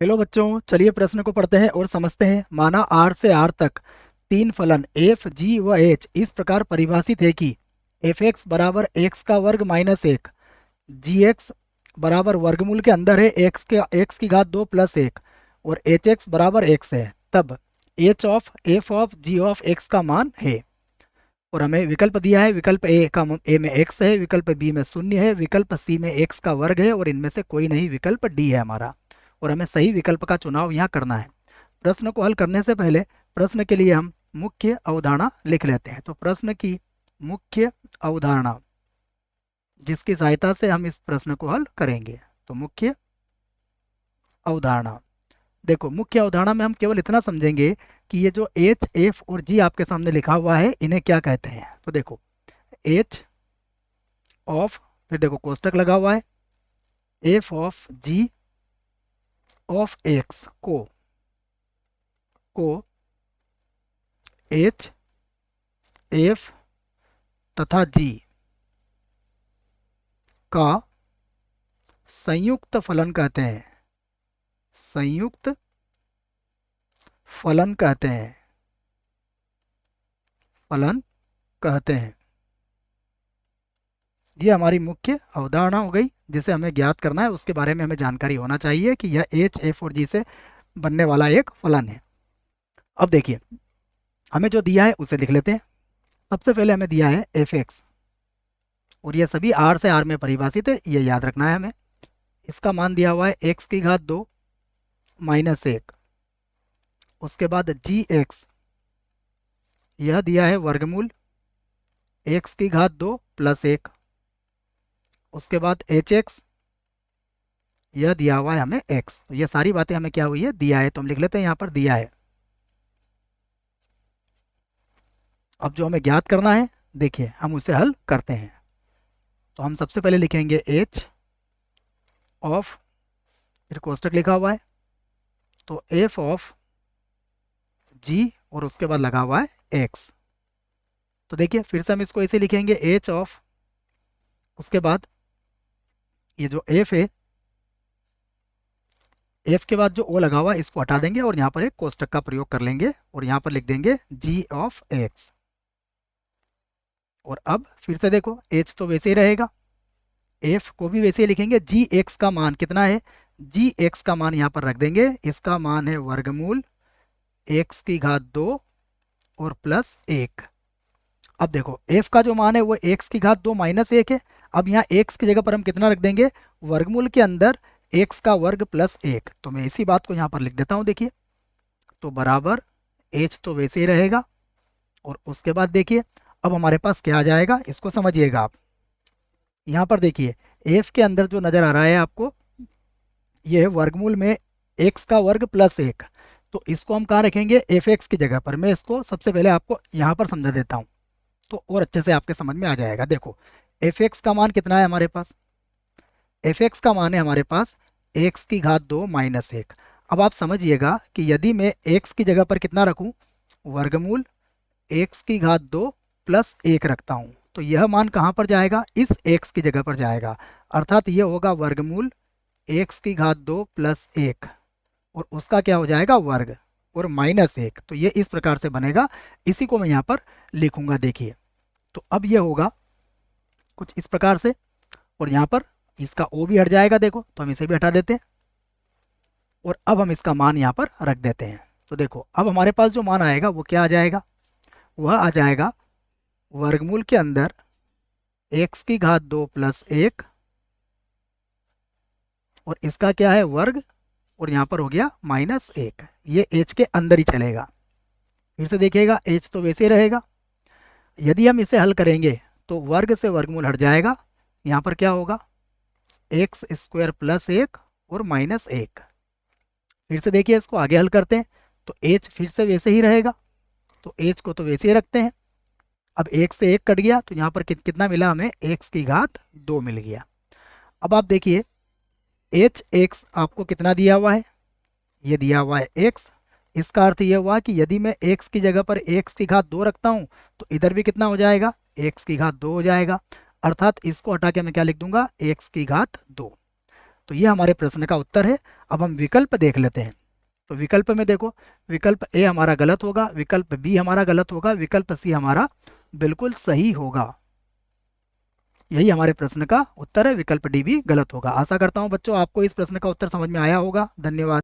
Hello बच्चों, चलिए प्रश्न को पढ़ते हैं और समझते हैं। माना आर से आर तक तीन फलन एफ जी व एच इस प्रकार परिभाषित है कि एफ एक्स बराबर एक्स का वर्ग माइनस एक, जी एक्स बराबर वर्गमूल के अंदर है एक्स की घात दो प्लस एक और एच एक्स बराबर एक्स है। तब h of f of ji of x का मान है। और हमें विकल्प दिया है। विकल्प ए में एक्स है, विकल्प बी में शून्य है, विकल्प सी में एक्स का वर्ग है और इनमें से कोई नहीं, विकल्प डी है हमारा। और हमें सही विकल्प का चुनाव यहाँ करना है। प्रश्न को हल करने से पहले प्रश्न के लिए हम मुख्य अवधारणा लिख लेते हैं। तो प्रश्न की मुख्य अवधारणा जिसकी सहायता से हम इस प्रश्न को हल करेंगे। तो मुख्य अवधारणा, देखो मुख्य अवधारणा में हम केवल इतना समझेंगे कि ये जो एच एफ और जी आपके सामने लिखा हुआ है इन्हें क्या कहते हैं। तो देखो एच ऑफ, फिर देखो कोष्टक लगा हुआ है, F of ji of X को एच एफ तथा जी का संयुक्त फलन कहते हैं। संयुक्त फलन कहते हैं। फलन कहते हैं। ये हमारी मुख्य अवधारणा हो गई जिसे हमें ज्ञात करना है। उसके बारे में हमें जानकारी होना चाहिए कि यह एच एफ और जी से बनने वाला एक फलन है। अब देखिए हमें जो दिया है उसे लिख लेते हैं। सबसे पहले हमें दिया है एफ एक्स और ये सभी आर से आर में परिभाषित है, ये याद रखना है हमें। इसका मान दिया हुआ है एक्स की घात दो माइनस एक। उसके बाद जी एक्स, यह दिया है वर्गमूल एक्स की घात दो प्लस एक। उसके बाद एच एक्स, यह दिया हुआ है हमें एक्स। तो ये सारी बातें हमें क्या हुई है, दिया है, तो हम लिख लेते हैं यहाँ पर दिया है। अब जो हमें ज्ञात करना है, देखिए हम उसे हल करते हैं। तो हम सबसे पहले लिखेंगे एच ऑफ, फिर कोष्टक लिखा हुआ है, तो एफ ऑफ जी और उसके बाद लगा हुआ है एक्स। तो देखिए फिर से हम इसको ऐसे लिखेंगे एच ऑफ, उसके बाद ये जो एफ है, एफ के बाद जो ओ लगा हुआ है इसको हटा देंगे और यहाँ पर एक कोष्टक का प्रयोग कर लेंगे और यहाँ पर लिख देंगे जी ऑफ एक्स। और अब फिर से देखो एच तो वैसे ही रहेगा, एफ को भी वैसे ही लिखेंगे। जी एक्स का मान कितना है, जी एक्स का मान यहाँ पर रख देंगे। इसका मान है वर्गमूल एक्स की घात दो और प्लस एक। अब देखो एफ का जो मान है वो एक्स की घात दो माइनस एक है। अब यहाँ एक्स की जगह पर हम कितना रख देंगे, वर्गमूल के अंदर एक्स का वर्ग प्लस एक। तो मैं इसी बात को यहाँ पर लिख देता हूँ, देखिए तो बराबर एच तो वैसे ही रहेगा। और उसके बाद देखिए अब हमारे पास क्या आ जाएगा, इसको समझिएगा आप। यहाँ पर देखिए एफ के अंदर जो नजर आ रहा है आपको, ये है वर्गमूल में एक्स का वर्ग प्लस एक। तो इसको हम कहाँ रखेंगे, एफ एक्स की जगह पर। मैं इसको सबसे पहले आपको यहाँ पर समझा देता हूँ तो और अच्छे से आपके समझ में आ जाएगा। देखो एफ एक्स का मान कितना है हमारे पास, एफ एक्स का मान है हमारे पास एक्स की घात दो माइनस एक। अब आप समझिएगा कि यदि मैं एक्स की जगह पर कितना रखूं, वर्गमूल एक्स की घात दो प्लस एक रखता हूं, तो यह मान कहां पर जाएगा, इस एक्स की जगह पर जाएगा। अर्थात यह होगा वर्गमूल एक्स की घात दो प्लस एक और उसका क्या हो जाएगा वर्ग और माइनस एक। तो ये इस प्रकार से बनेगा। इसी को मैं यहाँ पर लिखूंगा, देखिए तो अब ये होगा कुछ इस प्रकार से। और यहाँ पर इसका ओ भी हट जाएगा, देखो तो हम इसे भी हटा देते हैं और अब हम इसका मान यहाँ पर रख देते हैं। तो देखो अब हमारे पास जो मान आएगा वो क्या आ जाएगा, वह आ जाएगा वर्गमूल के अंदर एक्स की घात दो प्लस एक और इसका क्या है वर्ग और यहाँ पर हो गया माइनस एक। ये एच के अंदर ही चलेगा। फिर से देखिएगा एच तो वैसे ही रहेगा। यदि हम इसे हल करेंगे तो वर्ग से वर्गमूल हट जाएगा, यहाँ पर क्या होगा एक्स स्क्वायर प्लस एक और माइनस एक। फिर से देखिए इसको आगे हल करते हैं तो एच फिर से वैसे ही रहेगा, तो एच को तो वैसे ही रखते हैं। अब एक से एक कट गया तो यहाँ पर कितना मिला हमें, एक्स की घात दो मिल गया। अब आप देखिए एच एक्स आपको कितना दिया हुआ है, ये दिया हुआ है एक्स। इसका अर्थ ये हुआ कि यदि मैं एक्स की जगह पर एक्स की घात दो रखता हूँ तो इधर भी कितना हो जाएगा, एक्स की घात दो हो जाएगा। अर्थात इसको हटा के मैं क्या लिख दूंगा, एक्स की घात दो। तो ये हमारे प्रश्न का उत्तर है। अब हम विकल्प देख लेते हैं। तो विकल्प में देखो, विकल्प ए हमारा गलत होगा, विकल्प बी हमारा गलत होगा, विकल्प सी हमारा बिल्कुल सही होगा। यही हमारे प्रश्न का उत्तर है, विकल्प डी भी गलत होगा। आशा करता हूं बच्चों आपको इस प्रश्न का उत्तर समझ में आया होगा। धन्यवाद।